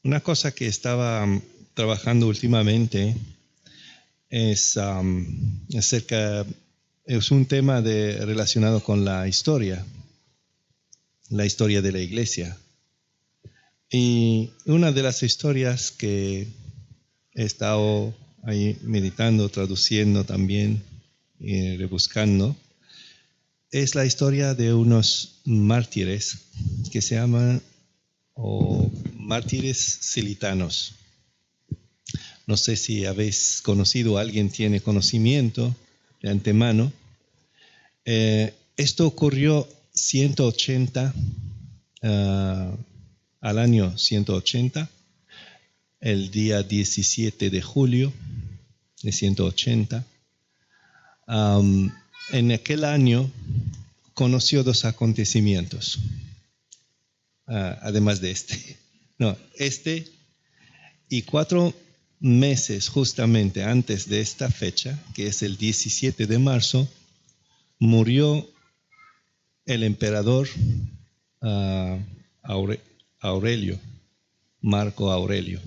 Una cosa que estaba trabajando últimamente es es un tema relacionado con la historia de la iglesia. Y una de las historias que he estado ahí meditando, traduciendo también, rebuscando, es la historia de unos mártires que se llaman mártires silitanos. No sé si habéis conocido, alguien tiene conocimiento de antemano. Esto ocurrió 180, al año 180, el día 17 de julio de 180. En aquel año conoció dos acontecimientos, además de este y 4 meses justamente antes de esta fecha, que es el 17 de marzo, murió el emperador Aurelio, Marco Aurelio,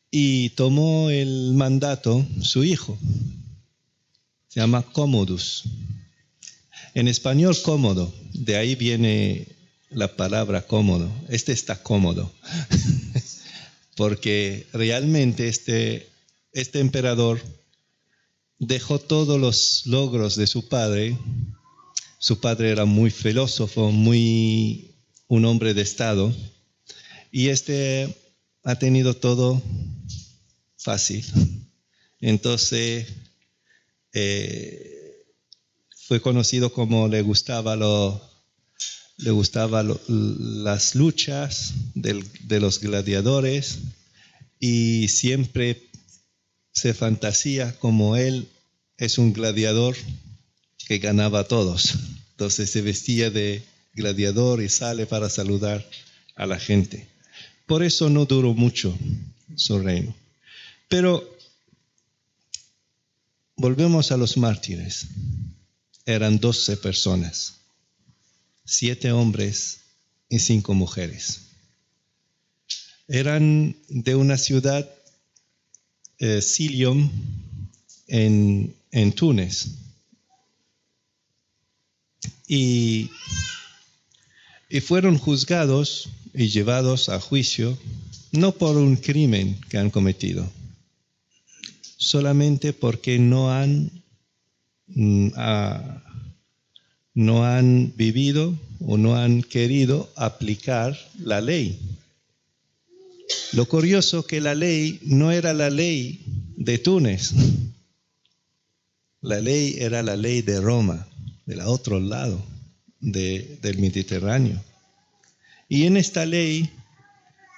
y tomó el mandato su hijo, se llama Commodus. En español, cómodo, de ahí viene la palabra cómodo. Este está cómodo, porque realmente este emperador dejó todos los logros de su padre. Su padre era muy filósofo, un hombre de Estado, y ha tenido todo fácil. Entonces, fue conocido como le gustaban las luchas de los gladiadores, y siempre se fantasía como él es un gladiador que ganaba a todos. Entonces se vestía de gladiador y sale para saludar a la gente. Por eso no duró mucho su reino. Pero volvemos a los mártires. Eran 12 personas, 7 hombres y 5 mujeres. Eran de una ciudad, Silium, en Túnez. Y fueron juzgados y llevados a juicio, no por un crimen que han cometido, solamente porque no han vivido o no han querido aplicar la ley. Lo curioso que la ley no era la ley de Túnez. La ley era la ley de Roma, del otro lado del Mediterráneo. Y en esta ley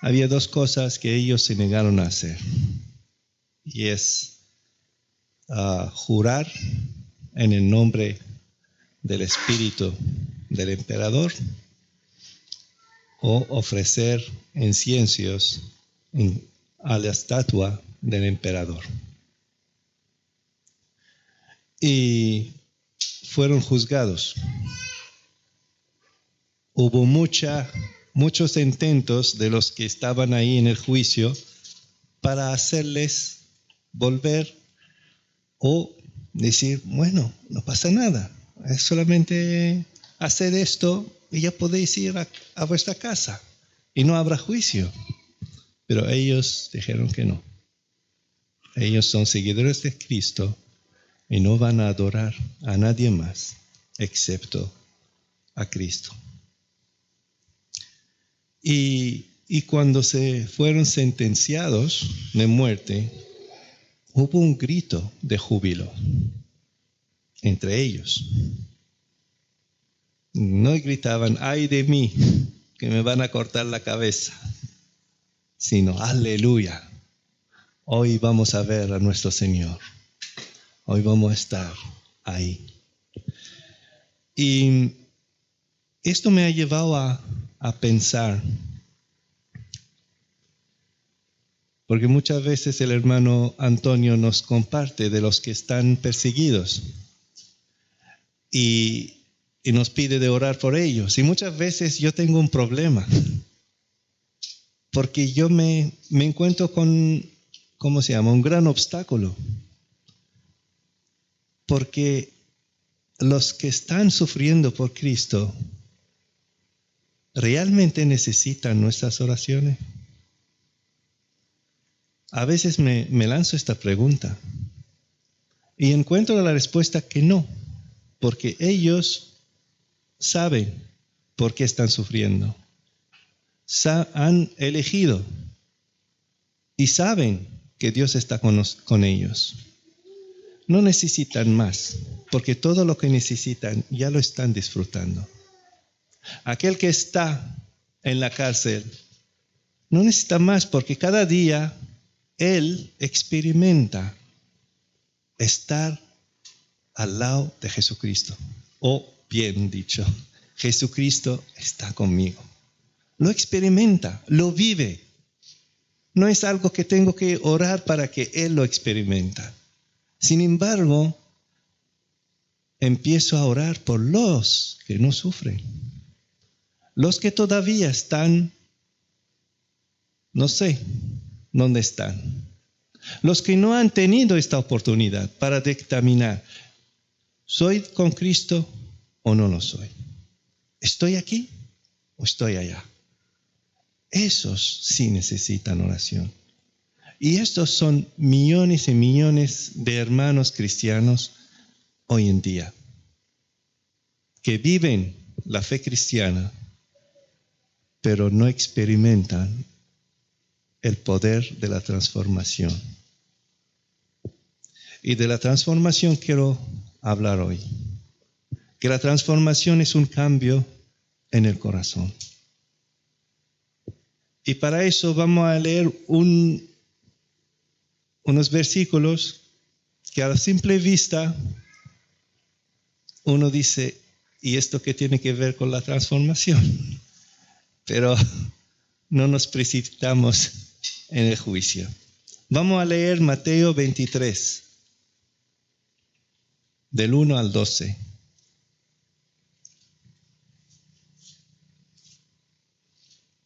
había 2 cosas que ellos se negaron a hacer. Y es jurar en el nombre del espíritu del emperador o ofrecer inciensos a la estatua del emperador. Y fueron juzgados. Hubo muchos intentos de los que estaban ahí en el juicio para hacerles volver o decir, bueno, no pasa nada, es solamente hacer esto y ya podéis ir a vuestra casa y no habrá juicio. Pero ellos dijeron que no. Ellos son seguidores de Cristo y no van a adorar a nadie más excepto a Cristo. Y cuando se fueron sentenciados de muerte, hubo un grito de júbilo entre ellos. No gritaban, ay de mí, que me van a cortar la cabeza, sino, aleluya, hoy vamos a ver a nuestro Señor, hoy vamos a estar ahí. Y esto me ha llevado a pensar, porque muchas veces el hermano Antonio nos comparte de los que están perseguidos y nos pide de orar por ellos. Y muchas veces yo tengo un problema. porque yo me encuentro con, ¿cómo se llama?, un gran obstáculo. Porque los que están sufriendo por Cristo realmente necesitan nuestras oraciones. A veces me lanzo esta pregunta y encuentro la respuesta que no, porque ellos saben por qué están sufriendo. Han elegido y saben que Dios está con ellos. No necesitan más, porque todo lo que necesitan ya lo están disfrutando. Aquel que está en la cárcel no necesita más, porque cada día él experimenta estar al lado de Jesucristo. O bien dicho, Jesucristo está conmigo. Lo experimenta, lo vive. No es algo que tengo que orar para que él lo experimenta. Sin embargo, empiezo a orar por los que no sufren. Los que todavía están, no sé dónde están. Los que no han tenido esta oportunidad para dictaminar, ¿soy con Cristo o no lo soy? ¿Estoy aquí o estoy allá? Esos sí necesitan oración. Y estos son millones y millones de hermanos cristianos hoy en día, que viven la fe cristiana, pero no experimentan el poder de la transformación. Y de la transformación quiero hablar hoy. Que la transformación es un cambio en el corazón. Y para eso vamos a leer unos versículos que a la simple vista uno dice, ¿y esto qué tiene que ver con la transformación? Pero no nos precipitamos en el juicio. Vamos a leer Mateo 23, del 1 al 12.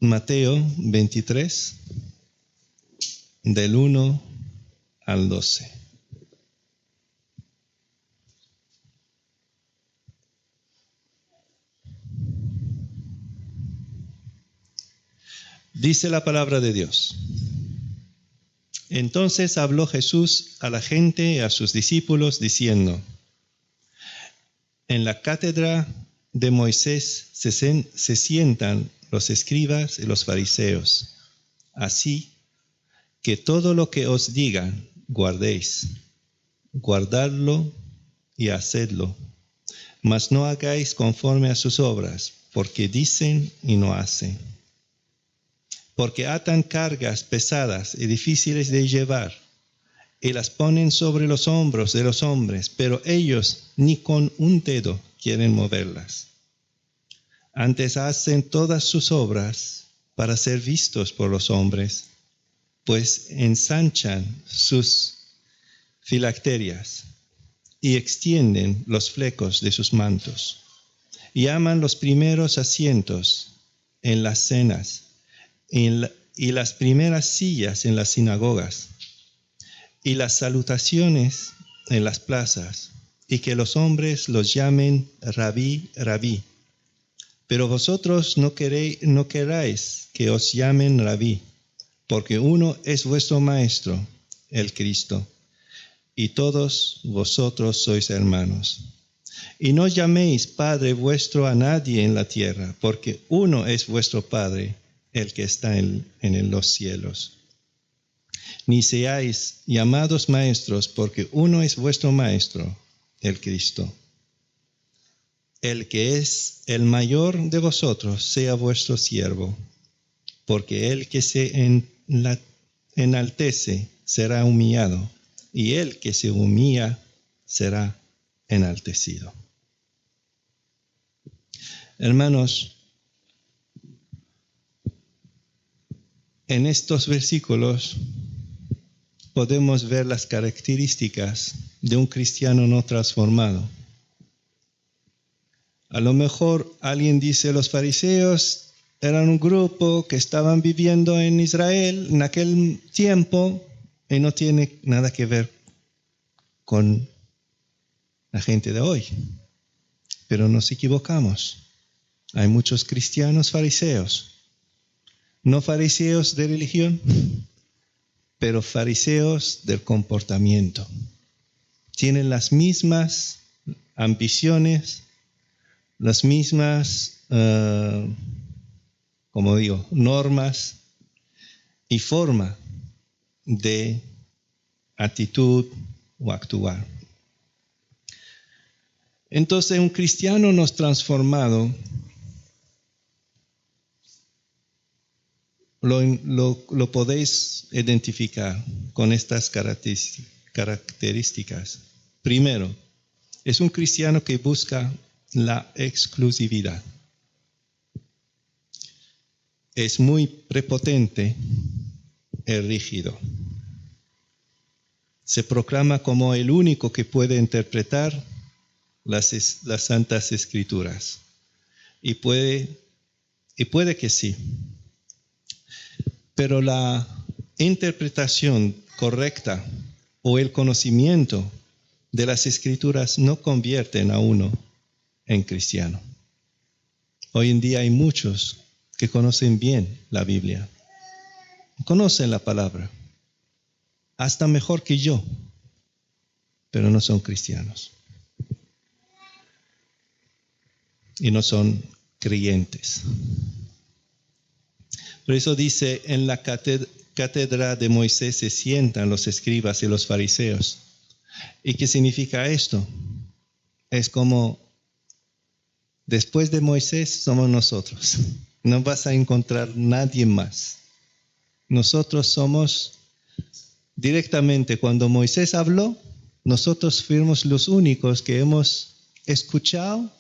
Mateo 23, del 1 al 12. Dice la palabra de Dios. Entonces habló Jesús a la gente y a sus discípulos diciendo, en la cátedra de Moisés se sientan los escribas y los fariseos. Así que todo lo que os digan, guardéis. Guardadlo y hacedlo. Mas no hagáis conforme a sus obras, porque dicen y no hacen. Porque atan cargas pesadas y difíciles de llevar, y las ponen sobre los hombros de los hombres, pero ellos ni con un dedo quieren moverlas. Antes hacen todas sus obras para ser vistos por los hombres, pues ensanchan sus filacterias y extienden los flecos de sus mantos, y aman los primeros asientos en las cenas y las primeras sillas en las sinagogas, y las salutaciones en las plazas, y que los hombres los llamen Rabí, Rabí. Pero vosotros no queráis que os llamen Rabí, porque uno es vuestro Maestro, el Cristo, y todos vosotros sois hermanos. Y no llaméis Padre vuestro a nadie en la tierra, porque uno es vuestro Padre, el que está en los cielos. Ni seáis llamados maestros, porque uno es vuestro Maestro, el Cristo. El que es el mayor de vosotros sea vuestro siervo, porque el que se enaltece será humillado, y el que se humilla será enaltecido. Hermanos, en estos versículos podemos ver las características de un cristiano no transformado. A lo mejor alguien dice, los fariseos eran un grupo que estaban viviendo en Israel en aquel tiempo y no tiene nada que ver con la gente de hoy. Pero nos equivocamos. Hay muchos cristianos fariseos. No fariseos de religión, pero fariseos del comportamiento. Tienen las mismas ambiciones, las mismas, normas y forma de actitud o actuar. Entonces, un cristiano no transformado lo podéis identificar con estas características. Primero, es un cristiano que busca la exclusividad. Es muy prepotente y rígido. Se proclama como el único que puede interpretar las Santas Escrituras. Y puede que sí. Pero la interpretación correcta o el conocimiento de las Escrituras no convierten a uno en cristiano. Hoy en día hay muchos que conocen bien la Biblia, conocen la palabra, hasta mejor que yo, pero no son cristianos. Y no son creyentes. Por eso dice, en la cátedra de Moisés se sientan los escribas y los fariseos. ¿Y qué significa esto? Es como, después de Moisés somos nosotros. No vas a encontrar nadie más. Nosotros somos directamente, cuando Moisés habló, nosotros fuimos los únicos que hemos escuchado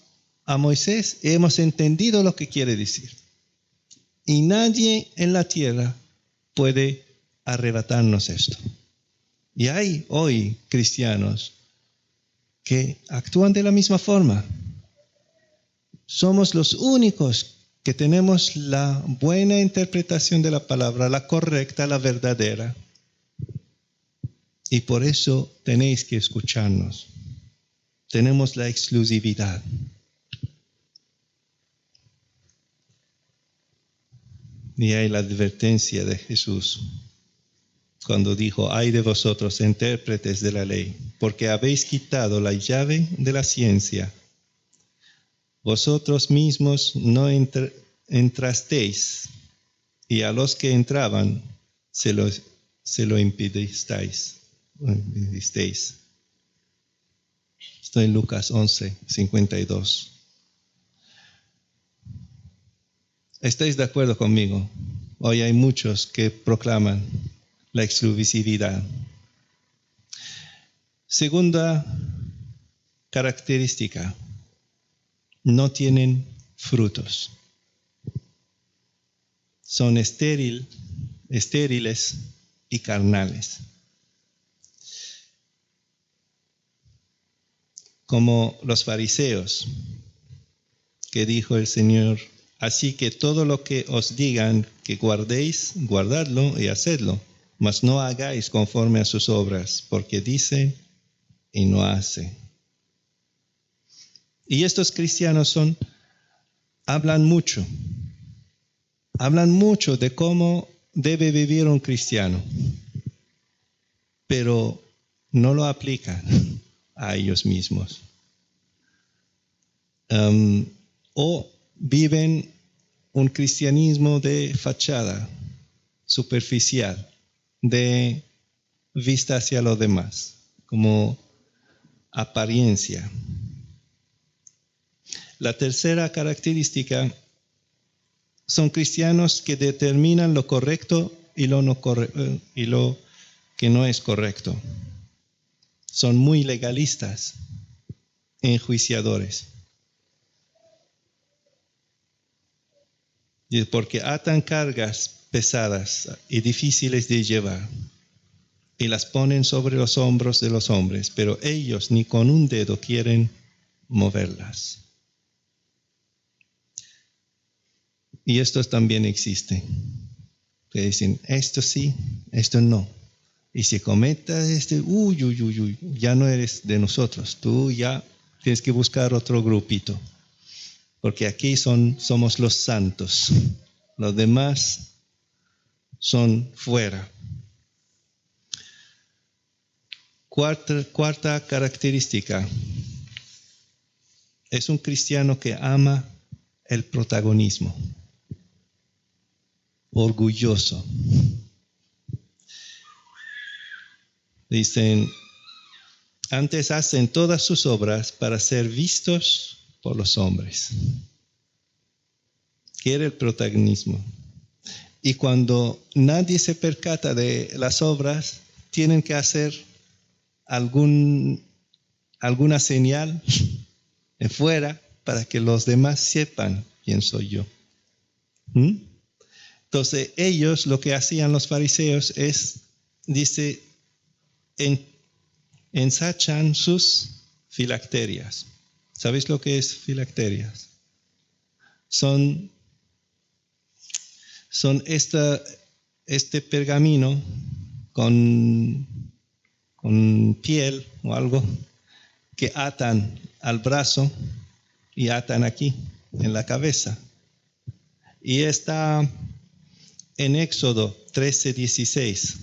a Moisés y hemos entendido lo que quiere decir. Y nadie en la tierra puede arrebatarnos esto. Y hay hoy cristianos que actúan de la misma forma. Somos los únicos que tenemos la buena interpretación de la palabra, la correcta, la verdadera. Y por eso tenéis que escucharnos. Tenemos la exclusividad. Y hay la advertencia de Jesús cuando dijo, ay de vosotros, intérpretes de la ley, porque habéis quitado la llave de la ciencia. Vosotros mismos no entrasteis, y a los que entraban se lo impedisteis. Estoy en Lucas 11:52. ¿Estáis de acuerdo conmigo? Hoy hay muchos que proclaman la exclusividad. Segunda característica, no tienen frutos. Son estériles y carnales. Como los fariseos, que dijo el Señor, así que todo lo que os digan que guardéis, guardadlo y hacedlo, mas no hagáis conforme a sus obras, porque dicen y no hacen. Y estos cristianos hablan mucho de cómo debe vivir un cristiano, pero no lo aplican a ellos mismos. O viven un cristianismo de fachada, superficial, de vista hacia los demás, como apariencia. La tercera característica son cristianos que determinan lo correcto y lo que no es correcto. Son muy legalistas, enjuiciadores. Porque atan cargas pesadas y difíciles de llevar y las ponen sobre los hombros de los hombres, pero ellos ni con un dedo quieren moverlas. Y estos también existen. Que dicen, esto sí, esto no. Y si cometas ya no eres de nosotros. Tú ya tienes que buscar otro grupito. Porque aquí somos los santos. Los demás son fuera. Cuarta característica. Es un cristiano que ama el protagonismo. Orgulloso. Dicen, antes hacen todas sus obras para ser vistos por los hombres. Quiere el protagonismo. Y cuando nadie se percata de las obras, tienen que hacer alguna señal de fuera para que los demás sepan quién soy yo. Entonces ellos, lo que hacían los fariseos es, dice, ensachan sus filacterias. ¿Sabéis lo que es filacterias? Son este pergamino con piel o algo que atan al brazo y atan aquí en la cabeza. Y está en Éxodo 13:16,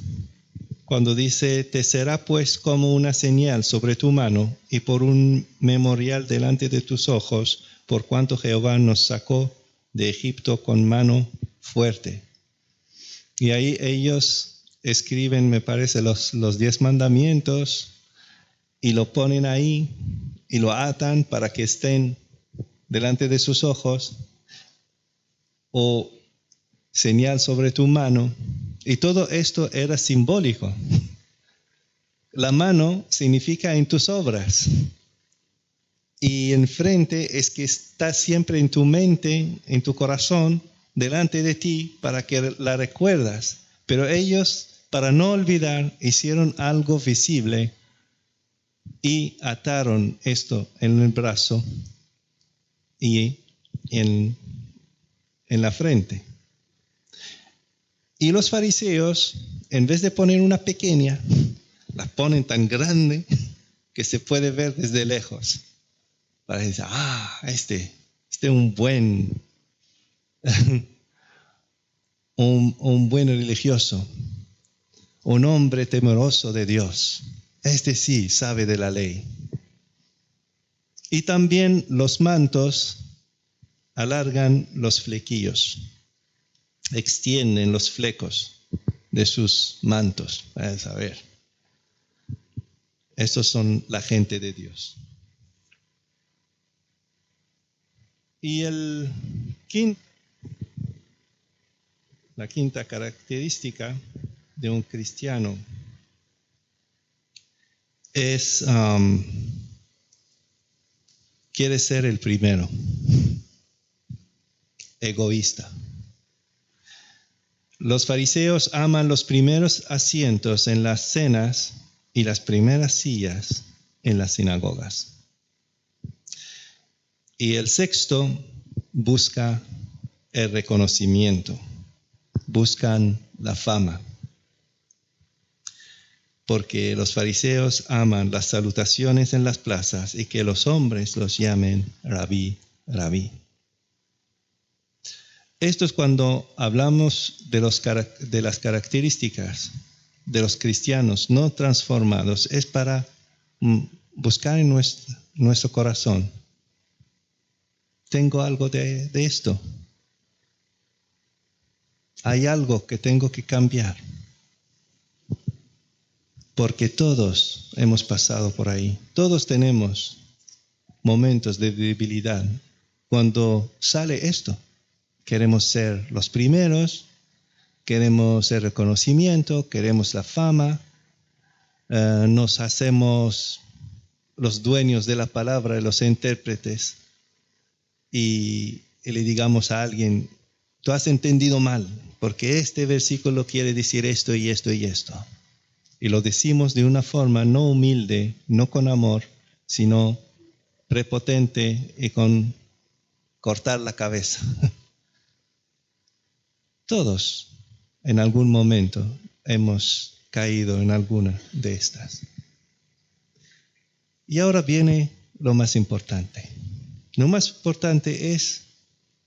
cuando dice, te será pues como una señal sobre tu mano y por un memorial delante de tus ojos, por cuanto Jehová nos sacó de Egipto con mano fuerte. Y ahí ellos escriben, me parece, los 10 mandamientos y lo ponen ahí y lo atan para que estén delante de sus ojos, o señal sobre tu mano. Y todo esto era simbólico. La mano significa en tus obras. Y enfrente es que está siempre en tu mente, en tu corazón, delante de ti para que la recuerdas. Pero ellos, para no olvidar, hicieron algo visible y ataron esto en el brazo y en la frente. Y los fariseos, en vez de poner una pequeña, la ponen tan grande que se puede ver desde lejos. Para decir, este es un buen un buen religioso, un hombre temeroso de Dios. Este sí sabe de la ley. Y también los mantos alargan los flequillos, extienden los flecos de sus mantos. Para saber. Estos son la gente de Dios. Y la quinta característica de un cristiano es quiere ser el primero, egoísta. Los fariseos aman los primeros asientos en las cenas y las primeras sillas en las sinagogas. Y el sexto busca el reconocimiento, buscan la fama. Porque los fariseos aman las salutaciones en las plazas y que los hombres los llamen rabí, rabí. Esto es cuando hablamos de las características de los cristianos no transformados. Es para buscar en nuestro corazón. Tengo algo de esto. Hay algo que tengo que cambiar. Porque todos hemos pasado por ahí. Todos tenemos momentos de debilidad. Cuando sale esto, queremos ser los primeros, queremos el reconocimiento, queremos la fama, nos hacemos los dueños de la palabra, los intérpretes, y le digamos a alguien, tú has entendido mal, porque este versículo quiere decir esto y esto y esto. Y lo decimos de una forma no humilde, no con amor, sino prepotente y con cortar la cabeza. Todos en algún momento hemos caído en alguna de estas. Y ahora viene lo más importante. Lo más importante es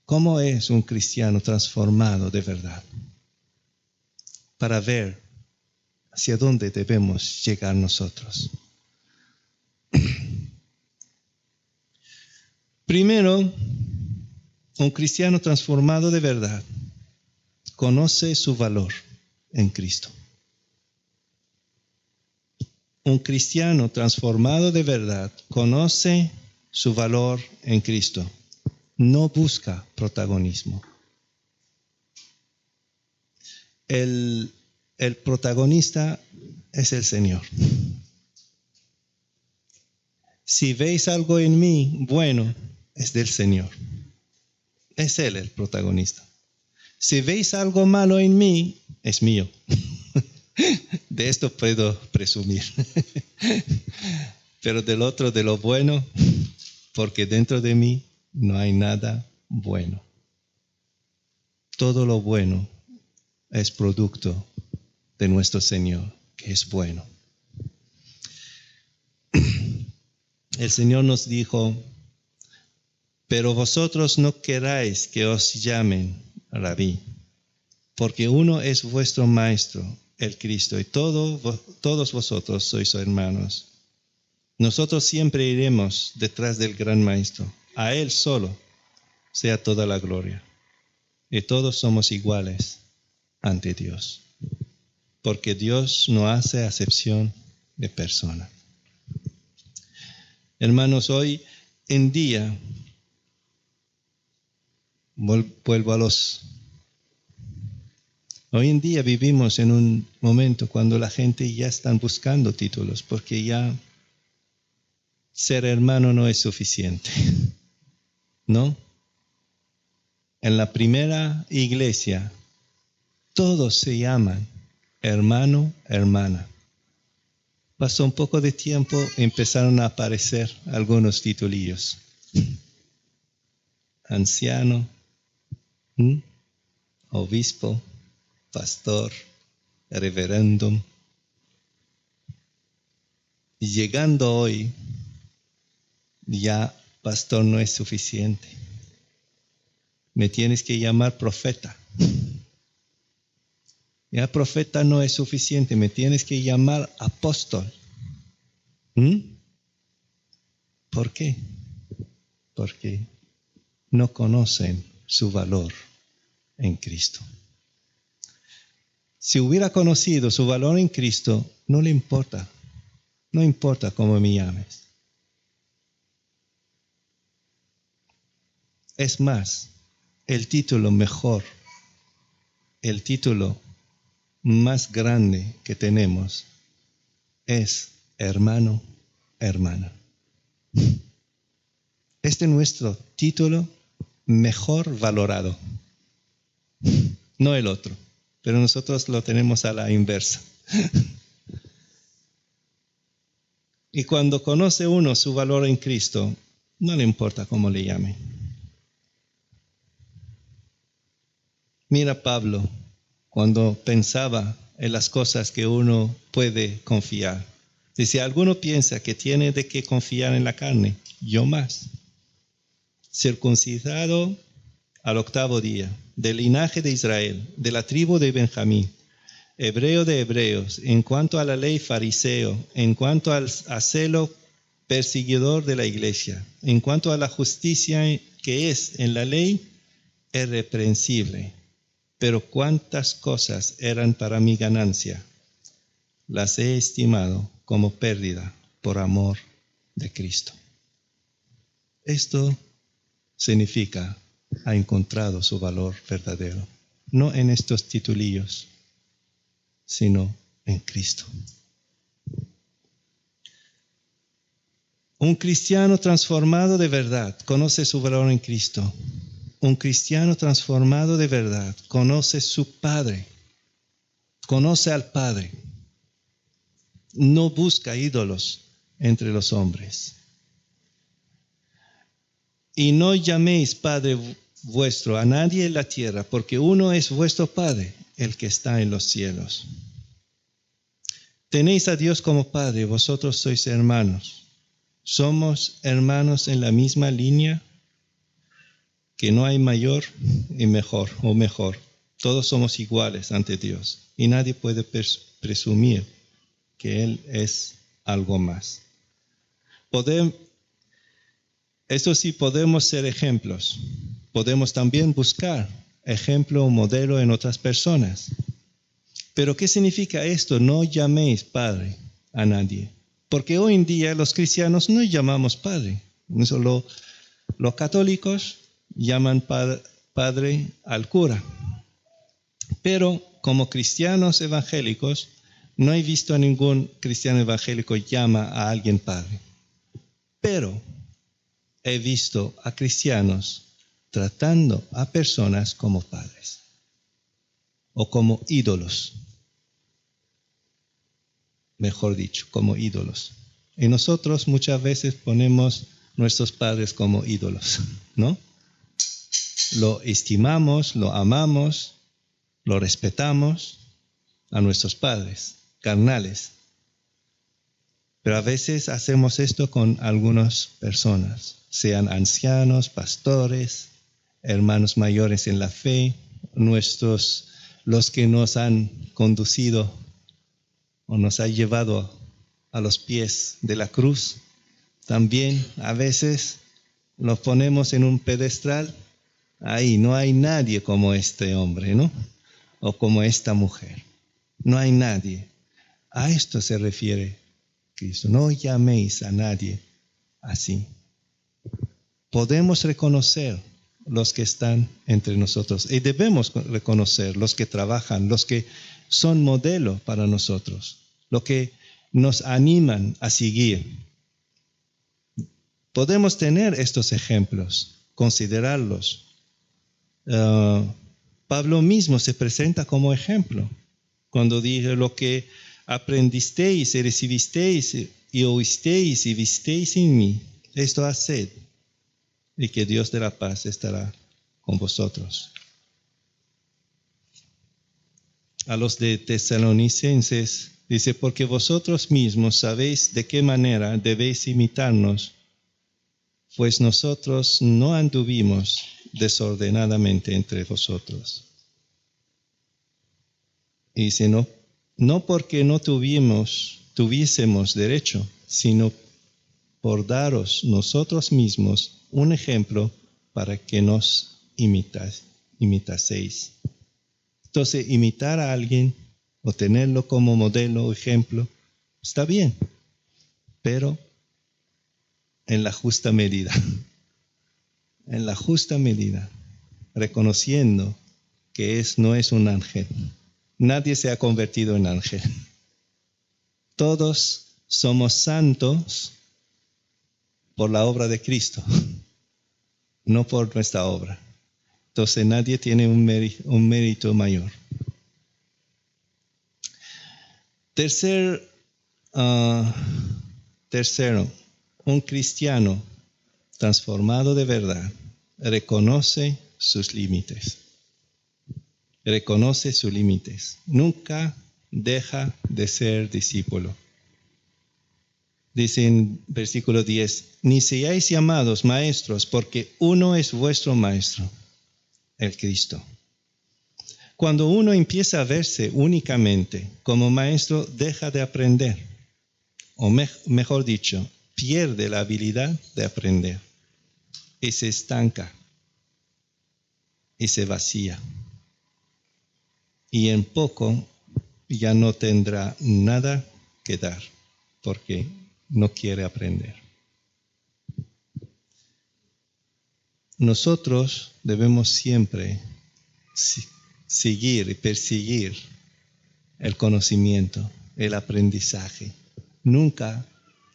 cómo es un cristiano transformado de verdad, para ver hacia dónde debemos llegar nosotros. Primero, un cristiano transformado de verdad conoce su valor en Cristo. Un cristiano transformado de verdad conoce su valor en Cristo. No busca protagonismo. El protagonista es el Señor. Si veis algo en mí bueno, es del Señor. Es Él el protagonista. Si veis algo malo en mí, es mío. De esto puedo presumir. Pero del otro, de lo bueno, porque dentro de mí no hay nada bueno. Todo lo bueno es producto de nuestro Señor, que es bueno. El Señor nos dijo, pero vosotros no queráis que os llamen Rabí, porque uno es vuestro maestro, el Cristo, y todos vosotros sois hermanos. Nosotros siempre iremos detrás del gran maestro. A Él solo sea toda la gloria. Y todos somos iguales ante Dios, porque Dios no hace acepción de persona. Hermanos, hoy en día, hoy en día vivimos en un momento cuando la gente ya está buscando títulos, porque ya ser hermano no es suficiente, ¿no? En la primera iglesia, todos se llaman hermano, hermana. Pasó un poco de tiempo, empezaron a aparecer algunos titulillos. Anciano, obispo, pastor, reverendo. Y llegando hoy, ya pastor no es suficiente. Me tienes que llamar profeta. Ya profeta no es suficiente, me tienes que llamar apóstol. ¿Por qué? Porque no conocen su valor en Cristo. Si hubiera conocido su valor en Cristo, no le importa. No importa cómo me llames. Es más, el título mejor, el título más grande que tenemos es hermano, hermana. Este es nuestro título mejor valorado, no el otro, pero nosotros lo tenemos a la inversa. Y cuando conoce uno su valor en Cristo, no le importa cómo le llame. Mira Pablo, cuando pensaba en las cosas que uno puede confiar. Si alguno piensa que tiene de qué confiar en la carne, yo más. Circuncidado al 8º día, del linaje de Israel, de la tribu de Benjamín, hebreo de hebreos, en cuanto a la ley fariseo, en cuanto a celo perseguidor de la iglesia, en cuanto a la justicia que es en la ley, irreprensible. Pero cuántas cosas eran para mi ganancia, las he estimado como pérdida por amor de Cristo. Esto significa, ha encontrado su valor verdadero, no en estos titulillos, sino en Cristo. Un cristiano transformado de verdad conoce su valor en Cristo. Un cristiano transformado de verdad conoce su Padre, conoce al Padre. No busca ídolos entre los hombres. Y no llaméis Padre vuestro, a nadie en la tierra, porque uno es vuestro Padre, el que está en los cielos. Tenéis a Dios como Padre, vosotros sois hermanos. Somos hermanos en la misma línea, que no hay mayor y mejor o mejor. Todos somos iguales ante Dios y nadie puede presumir que Él es algo más. Eso sí, podemos ser ejemplos. Podemos también buscar ejemplo o modelo en otras personas. Pero ¿qué significa esto? No llaméis Padre a nadie. Porque hoy en día los cristianos no llamamos Padre. Solo los católicos llaman padre al cura. Pero como cristianos evangélicos, no he visto a ningún cristiano evangélico llama a alguien Padre. Pero he visto a cristianos tratando a personas como padres o como ídolos. Mejor dicho, como ídolos. Y nosotros muchas veces ponemos nuestros padres como ídolos, ¿no? Lo estimamos, lo amamos, lo respetamos a nuestros padres carnales. Pero a veces hacemos esto con algunas personas, sean ancianos, pastores, hermanos mayores en la fe, los que nos han conducido o nos han llevado a los pies de la cruz. También a veces los ponemos en un pedestal. Ahí no hay nadie como este hombre, ¿no? O como esta mujer. No hay nadie. A esto se refiere Cristo. No llaméis a nadie así. Podemos reconocer los que están entre nosotros y debemos reconocer los que trabajan, los que son modelo para nosotros, los que nos animan a seguir. Podemos tener estos ejemplos, considerarlos. Pablo mismo se presenta como ejemplo cuando dice: lo que aprendisteis y recibisteis y oísteis y visteis en mí, esto haced, y que Dios de la paz estará con vosotros. A los de Tesalonicenses dice: porque vosotros mismos sabéis de qué manera debéis imitarnos, pues nosotros no anduvimos desordenadamente entre vosotros. Y dice: no porque no tuviésemos derecho, sino por daros nosotros mismos un ejemplo para que nos imitaseis. Entonces, imitar a alguien o tenerlo como modelo o ejemplo está bien, pero en la justa medida. En la justa medida, reconociendo que no es un ángel. Nadie se ha convertido en ángel. Todos somos santos por la obra de Cristo, no por nuestra obra. Entonces nadie tiene un mérito mayor. Tercero, un cristiano transformado de verdad reconoce sus límites. Reconoce sus límites. Nunca deja de ser discípulo. Dice en versículo 10: ni seáis llamados maestros, porque uno es vuestro maestro, el Cristo. Cuando uno empieza a verse únicamente como maestro, deja de aprender. O mejor dicho, pierde la habilidad de aprender. Y se estanca. Y se vacía. Y en poco ya no tendrá nada que dar, porque no quiere aprender. Nosotros debemos siempre seguir y perseguir el conocimiento, el aprendizaje. Nunca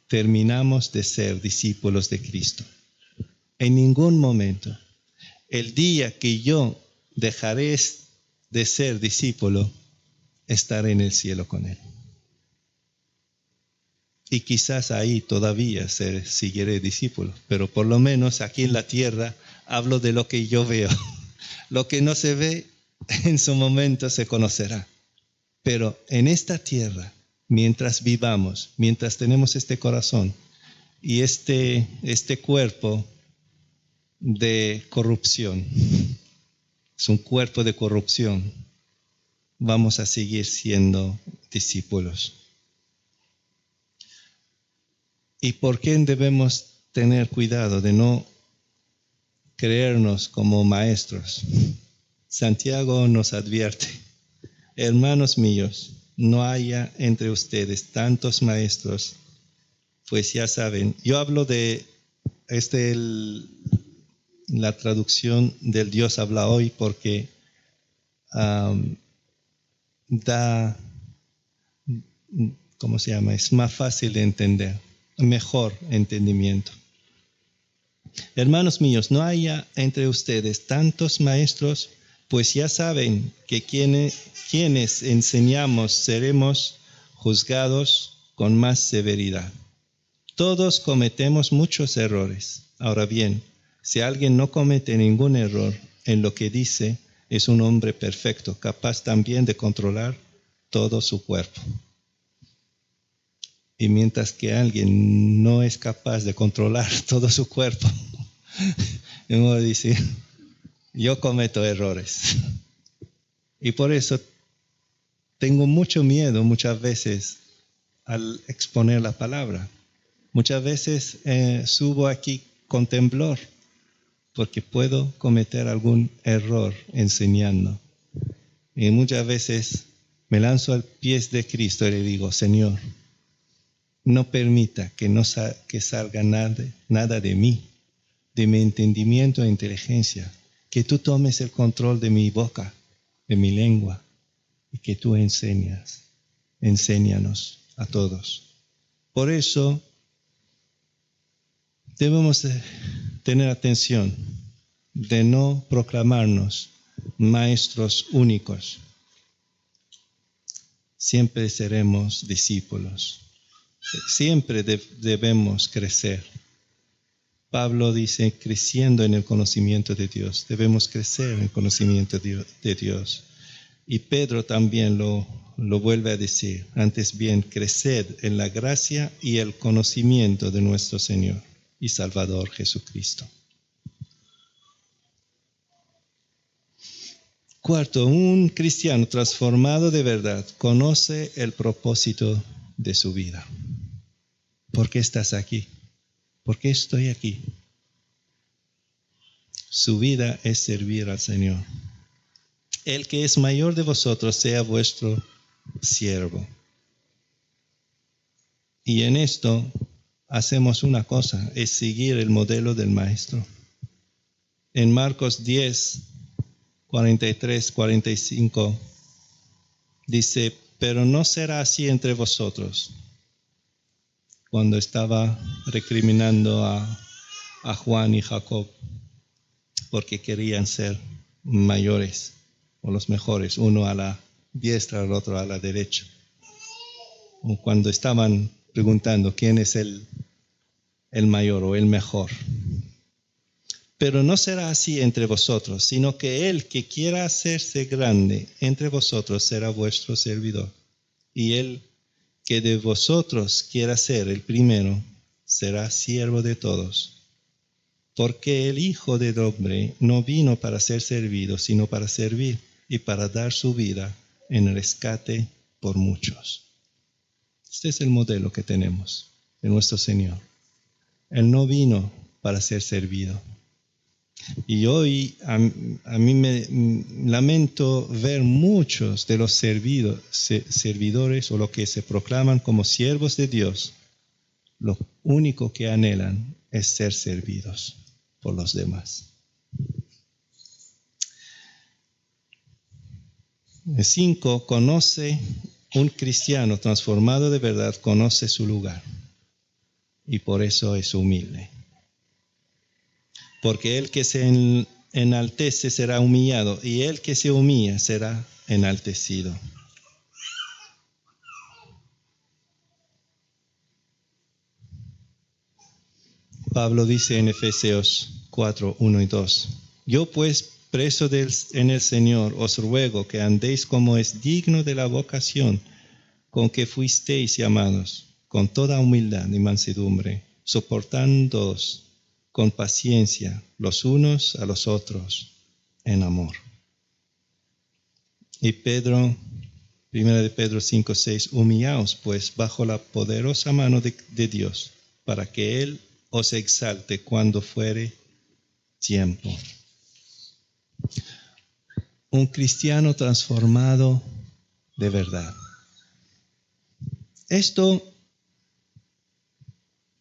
terminamos de ser discípulos de Cristo. En ningún momento. El día que yo dejaré de ser discípulo, estaré en el cielo con Él. Y quizás ahí todavía seguiré discípulo, pero por lo menos aquí en la tierra hablo de lo que yo veo. Lo que no se ve, en su momento se conocerá. Pero en esta tierra, mientras vivamos, mientras tenemos este corazón y este cuerpo de corrupción, es un cuerpo de corrupción, vamos a seguir siendo discípulos. ¿Y por qué debemos tener cuidado de no creernos como maestros? Santiago nos advierte: hermanos míos, no haya entre ustedes tantos maestros, pues ya saben. Yo hablo de la traducción del Dios habla hoy porque da, ¿cómo se llama? Es más fácil de entender, mejor entendimiento. Hermanos míos, no haya entre ustedes tantos maestros, pues ya saben que quienes enseñamos seremos juzgados con más severidad. Todos cometemos muchos errores. Ahora bien, si alguien no comete ningún error en lo que dice, es un hombre perfecto, capaz también de controlar todo su cuerpo. Y mientras que alguien no es capaz de controlar todo su cuerpo, uno dice: yo cometo errores. Y por eso tengo mucho miedo muchas veces al exponer la palabra. Muchas veces subo aquí con temblor porque puedo cometer algún error enseñando. Y muchas veces me lanzo al pies de Cristo y le digo: Señor, no permita que salga nada de mí, de mi entendimiento e inteligencia. Que tú tomes el control de mi boca, de mi lengua, y que tú enséñanos a todos. Por eso debemos tener atención de no proclamarnos maestros únicos. Siempre seremos discípulos. Siempre debemos crecer. Pablo dice: creciendo en el conocimiento de Dios. Debemos crecer en el conocimiento de Dios. Y Pedro también lo vuelve a decir: antes bien, creced en la gracia y el conocimiento de nuestro Señor y Salvador Jesucristo. Cuarto, un cristiano transformado de verdad conoce el propósito de su vida. ¿Por qué estás aquí? ¿Por qué estoy aquí? Su vida es servir al Señor. El que es mayor de vosotros sea vuestro siervo. Y en esto hacemos una cosa, es seguir el modelo del Maestro. En Marcos 10, 43, 45, dice: pero no será así entre vosotros. Cuando estaba recriminando a Juan y Jacob porque querían ser mayores o los mejores, uno a la diestra, el otro a la derecha. O cuando estaban preguntando quién es el mayor o el mejor. Pero no será así entre vosotros, sino que el que quiera hacerse grande entre vosotros será vuestro servidor. Y el que de vosotros quiera ser el primero será siervo de todos. Porque el Hijo del Hombre no vino para ser servido, sino para servir y para dar su vida en rescate por muchos. Este es el modelo que tenemos de nuestro Señor. Él no vino para ser servido. Y hoy a mí me lamento ver muchos de los servidores o los que se proclaman como siervos de Dios. Lo único que anhelan es ser servidos por los demás. 5. Un cristiano transformado de verdad conoce su lugar y por eso es humilde. Porque el que se enaltece será humillado y el que se humilla será enaltecido. Pablo dice en Efesios 4, 1 y 2. Yo pues, preso en el Señor, os ruego que andéis como es digno de la vocación con que fuisteis llamados, con toda humildad y mansedumbre, soportándoos con paciencia los unos a los otros en amor. Y Pedro, 1 de Pedro 5, 6, humillaos pues bajo la poderosa mano de Dios, para que Él os exalte cuando fuere tiempo. Un cristiano transformado de verdad. Esto,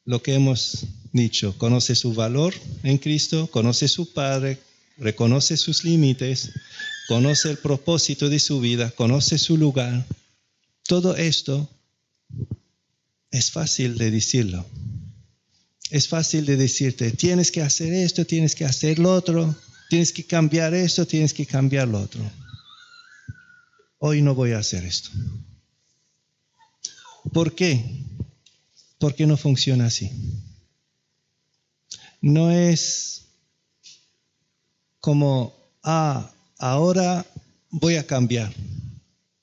lo que hemos dicho, conoce su valor en Cristo, conoce su Padre, reconoce sus límites, conoce el propósito de su vida, conoce su lugar. Todo esto es fácil de decirlo. Es fácil de decirte, tienes que hacer esto, tienes que hacer lo otro, tienes que cambiar esto, tienes que cambiar lo otro. Hoy no voy a hacer esto. ¿Por qué? Porque no funciona así. No es como, ahora voy a cambiar.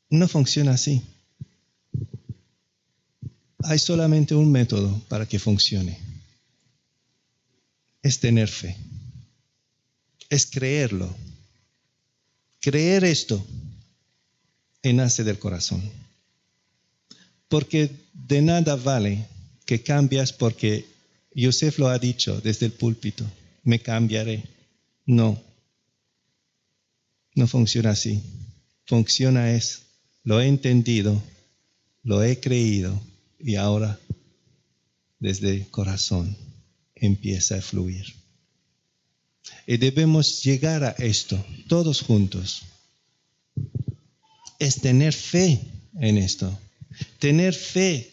No funciona así. Hay solamente un método para que funcione. Es tener fe. Es creerlo. Creer esto y nace del corazón. Porque de nada vale que cambias porque Yosef lo ha dicho desde el púlpito. Me cambiaré. No. No funciona así. Funciona es, lo he entendido, lo he creído y ahora desde el corazón empieza a fluir. Y debemos llegar a esto, todos juntos. Es tener fe en esto. Tener fe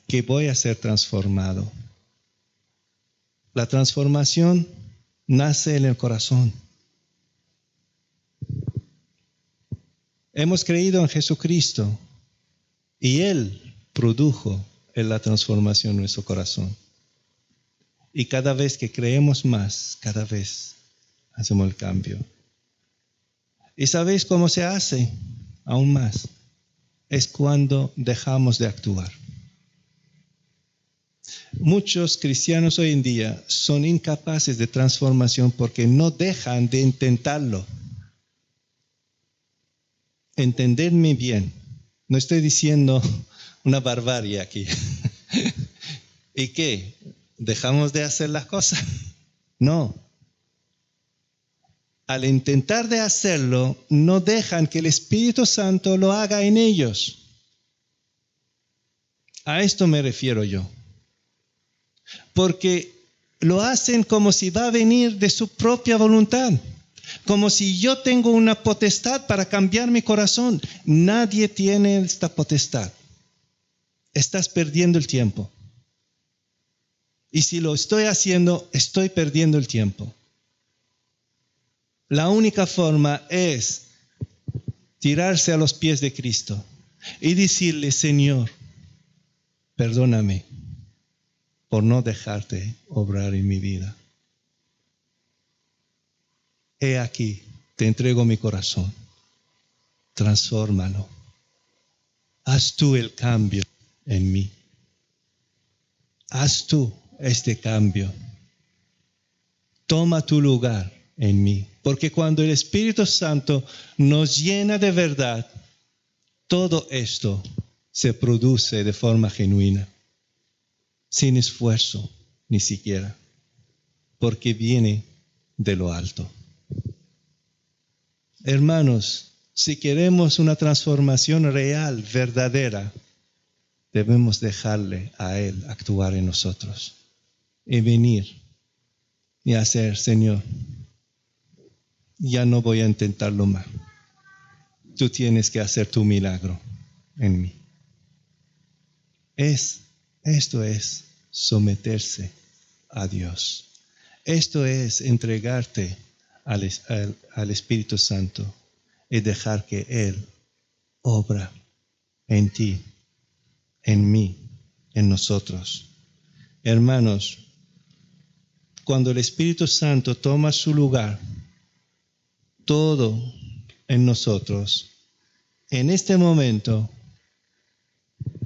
que voy a ser transformado. La transformación nace en el corazón. Hemos creído en Jesucristo y Él produjo en la transformación en nuestro corazón. Y cada vez que creemos más, cada vez hacemos el cambio. ¿Y sabéis cómo se hace? Aún más. Es cuando dejamos de actuar. Muchos cristianos hoy en día son incapaces de transformación porque no dejan de intentarlo. Entenderme bien. No estoy diciendo una barbarie aquí. ¿Y qué? ¿Dejamos de hacer las cosas? No. Al intentar de hacerlo, no dejan que el Espíritu Santo lo haga en ellos. A esto me refiero yo. Porque lo hacen como si va a venir de su propia voluntad. Como si yo tengo una potestad para cambiar mi corazón. Nadie tiene esta potestad. Estás perdiendo el tiempo. Y si lo estoy haciendo, estoy perdiendo el tiempo. La única forma es tirarse a los pies de Cristo y decirle, Señor, perdóname por no dejarte obrar en mi vida. He aquí, te entrego mi corazón. Transfórmalo. Haz tú el cambio en mí. Haz tú este cambio. Toma tu lugar en mí. Porque cuando el Espíritu Santo nos llena de verdad, todo esto se produce de forma genuina, sin esfuerzo ni siquiera, porque viene de lo alto. Hermanos, si queremos una transformación real, verdadera, debemos dejarle a Él actuar en nosotros y venir y hacer, Señor, ya no voy a intentarlo más. Tú tienes que hacer tu milagro en mí. Esto es someterse a Dios. Esto es entregarte al Espíritu Santo y dejar que Él obra en ti, en mí, en nosotros. Hermanos, cuando el Espíritu Santo toma su lugar, todo en nosotros, en este momento,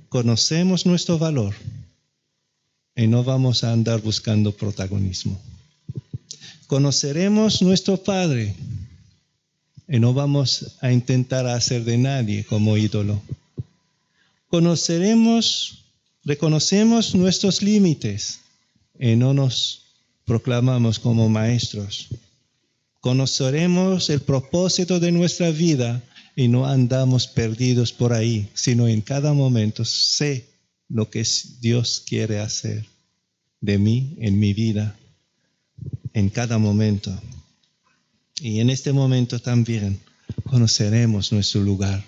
conocemos nuestro valor y no vamos a andar buscando protagonismo. Conoceremos nuestro Padre y no vamos a intentar hacer de nadie como ídolo. Reconocemos nuestros límites y no nos proclamamos como maestros. Conoceremos el propósito de nuestra vida y no andamos perdidos por ahí, sino en cada momento sé lo que Dios quiere hacer de mí, en mi vida, en cada momento. Y en este momento también conoceremos nuestro lugar.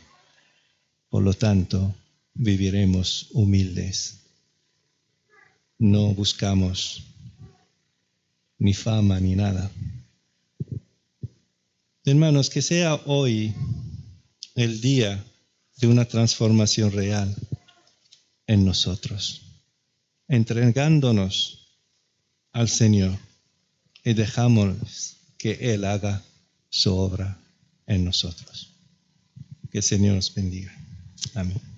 Por lo tanto, viviremos humildes. No buscamos ni fama ni nada. Hermanos, que sea hoy el día de una transformación real en nosotros, entregándonos al Señor y dejamos que Él haga su obra en nosotros. Que el Señor nos bendiga. Amén.